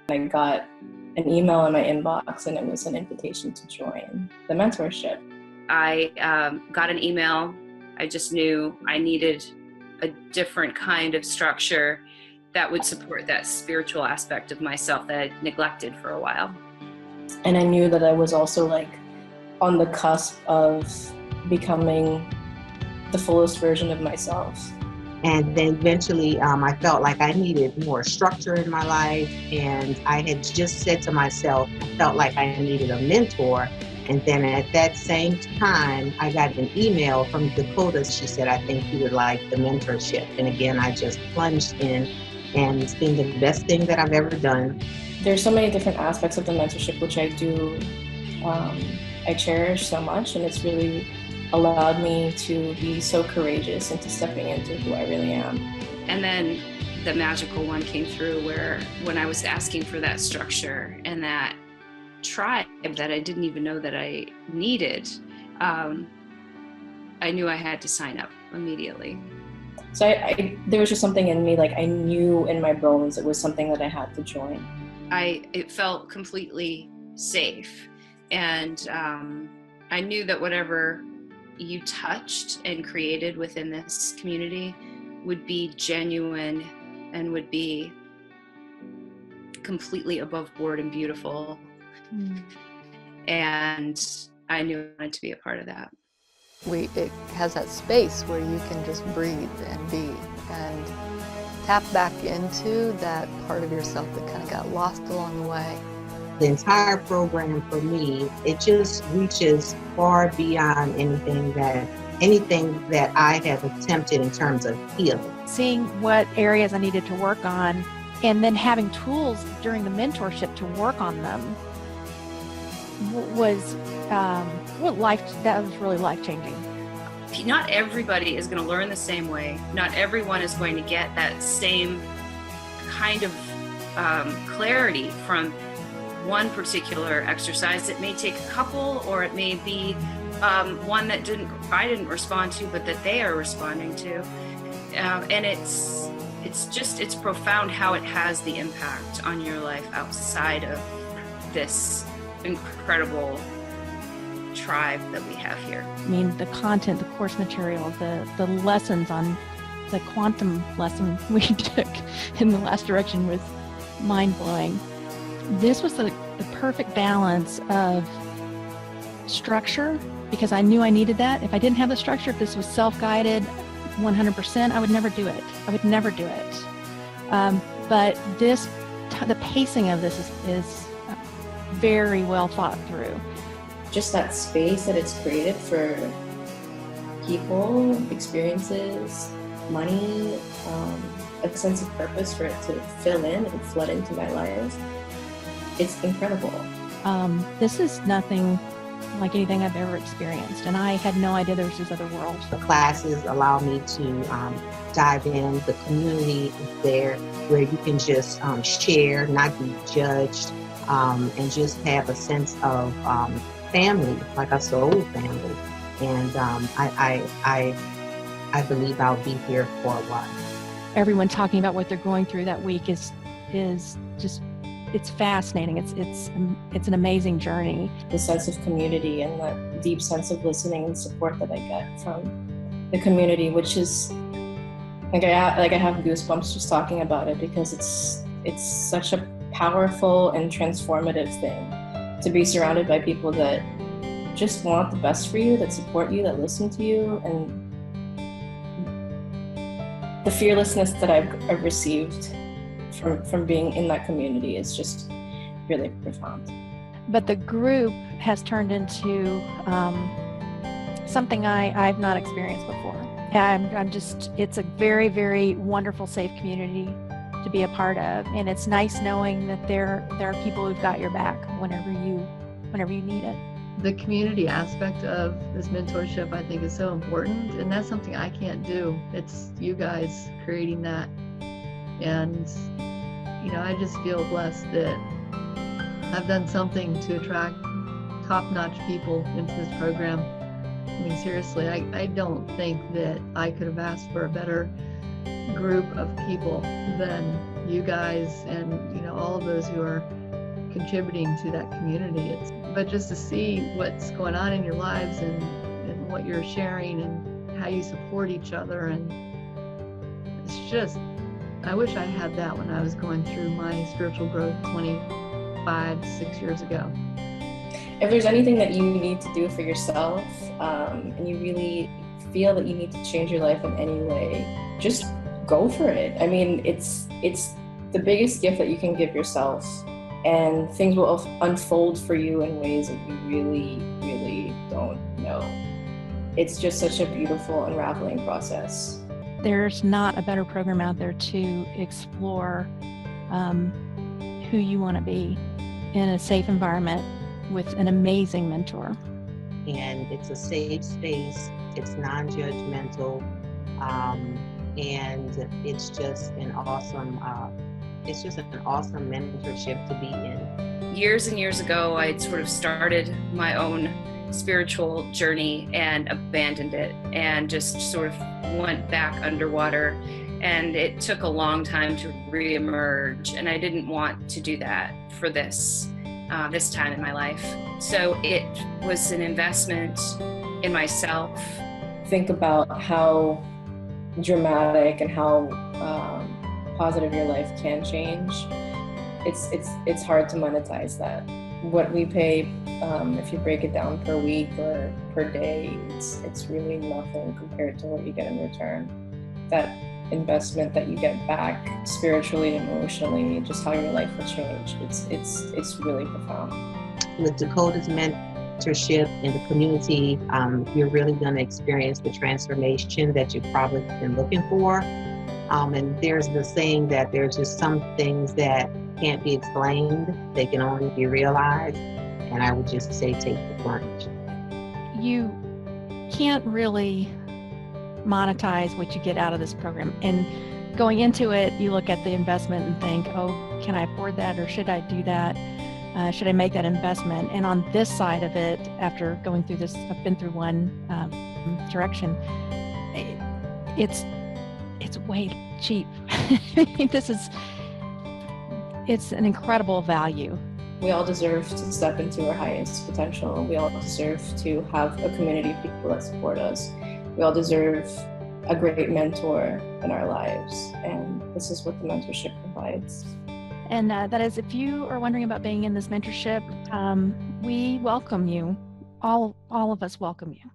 I got an email in my inbox, and it was an invitation to join the mentorship. I got an email. I just knew I needed a different kind of structure that would support that spiritual aspect of myself that I'd neglected for a while. And I knew that I was also on the cusp of becoming the fullest version of myself. And then eventually I felt like I needed more structure in my life. And I had just said to myself, I felt like I needed a mentor. And then at that same time, I got an email from Dakota. She said, I think you would like the mentorship. And again, I just plunged in, and it's been the best thing that I've ever done. There's so many different aspects of the mentorship, which I do, I cherish so much. And it's really allowed me to be so courageous into stepping into who I really am. And then the magical one came through where when I was asking for that structure and that tribe that I didn't even know that I needed, I knew I had to sign up immediately. So there was just something in me, I knew in my bones it was something that I had to join. It felt completely safe. And I knew that whatever you touched and created within this community would be genuine and would be completely above board and beautiful. And I knew I wanted to be a part of that. It has that space where you can just breathe and be and tap back into that part of yourself that kind of got lost along the way. The entire program for me, it just reaches far beyond anything that I have attempted in terms of healing. Seeing what areas I needed to work on and then having tools during the mentorship to work on them was really life-changing. Not everybody is going to learn the same way. Not everyone is going to get that same kind of clarity from one particular exercise. It may take a couple, or it may be one that I didn't respond to, but that they are responding to. And it's profound how it has the impact on your life outside of this incredible tribe that we have here. I mean, the content, the course material, the lessons on the quantum lesson we took in the last direction was mind-blowing. This was the perfect balance of structure, because I knew I needed that. If I didn't have the structure, if this was self-guided 100%, I would never do it. But the pacing of this is very well thought through. Just that space that it's created for people, experiences, money, a sense of purpose for it to fill in and flood into my life. It's incredible. This is nothing like anything I've ever experienced, and I had no idea there was this other world. The classes allow me to dive in. The community is there where you can just share, not be judged, and just have a sense of family, like a soul family. And I believe I'll be here for a while. Everyone talking about what they're going through that week is just, it's fascinating. It's an amazing journey. The sense of community and the deep sense of listening and support that I get from the community, which is I have goosebumps just talking about it, because it's such a powerful and transformative thing to be surrounded by people that just want the best for you, that support you, that listen to you, and the fearlessness that I've received from being in that community is just really profound. But the group has turned into something I've not experienced before. It's a very, very wonderful, safe community to be a part of. And it's nice knowing that there are people who've got your back whenever you need it. The community aspect of this mentorship, I think, is so important, and that's something I can't do. It's you guys creating that. And, I just feel blessed that I've done something to attract top-notch people into this program. I mean, seriously, I don't think that I could have asked for a better group of people than you guys and, you know, all of those who are contributing to that community. But just to see what's going on in your lives and what you're sharing and how you support each other, and it's just, I wish I had that when I was going through my spiritual growth 6 years ago. If there's anything that you need to do for yourself, and you really feel that you need to change your life in any way, just go for it. I mean, it's the biggest gift that you can give yourself, and things will unfold for you in ways that you really, really don't know. It's just such a beautiful unraveling process. There's not a better program out there to explore who you want to be in a safe environment with an amazing mentor. And it's a safe space, it's non-judgmental, and it's just an awesome mentorship to be in. Years and years ago, I'd sort of started my own spiritual journey and abandoned it and just sort of went back underwater. And it took a long time to reemerge, and I didn't want to do that for this time in my life. So it was an investment in myself. Think about how dramatic and how positive your life can change. It's hard to monetize that. What we pay, if you break it down per week or per day, it's really nothing compared to what you get in return. That investment that you get back spiritually, emotionally, just how your life will change. It's really profound. With Dakota's mentorship in the community, you're really going to experience the transformation that you've probably been looking for. And there's the saying that there's just some things that can't be explained, they can only be realized. And I would just say take the plunge. You can't really monetize what you get out of this program. And going into it, you look at the investment and think, oh, can I afford that, or should I do that? Should I make that investment? And on this side of it, after going through this, I've been through one direction. It's way cheap. It's an incredible value. We all deserve to step into our highest potential. We all deserve to have a community of people that support us. We all deserve a great mentor in our lives, and this is what the mentorship provides. And that is, if you are wondering about being in this mentorship, we welcome you. All of us welcome you.